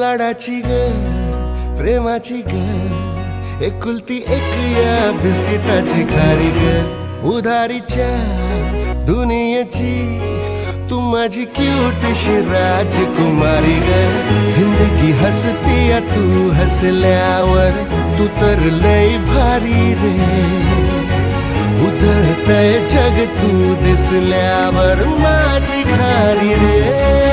लाडाची ग प्रेमाची ग एकुलती एक या बिस्किटाची खारी ग उधारीच्या दुनियेची तू माझी क्यूटशी राजकुमारी ग जिंदगी हसती या तू हसल्यावर तू तर लय भारी रे उजळतय जग तू दिसल्यावर माझी खारी रे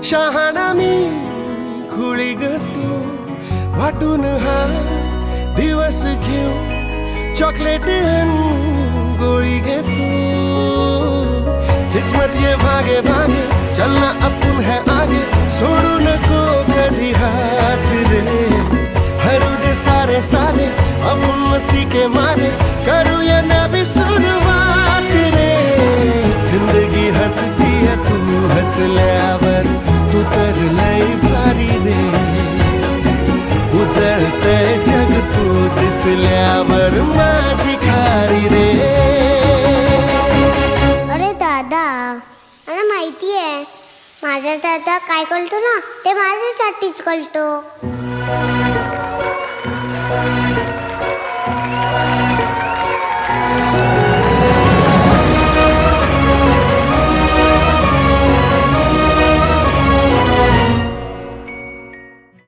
शहाणा मी खुळी ग तू वाटून हा दिवस घेऊ चॉकलेट गोळी ग तू किस्मत ये भागे भागे चलना अपन है आगे छोड़ू नको कभी हाथ रे हरू दे सारे सारे अपन मस्ती के मारे करूँ या नवी शुरुआत रे जिंदगी हंसती है तू हंसल्यावर तू तर लय भारी रे उजळतय जग तू दिसल्यावर माझी खारी रे अरे दादा मला माहिती आहे माझा दादा काय करतो ना ते माझ्यासाठीच करतो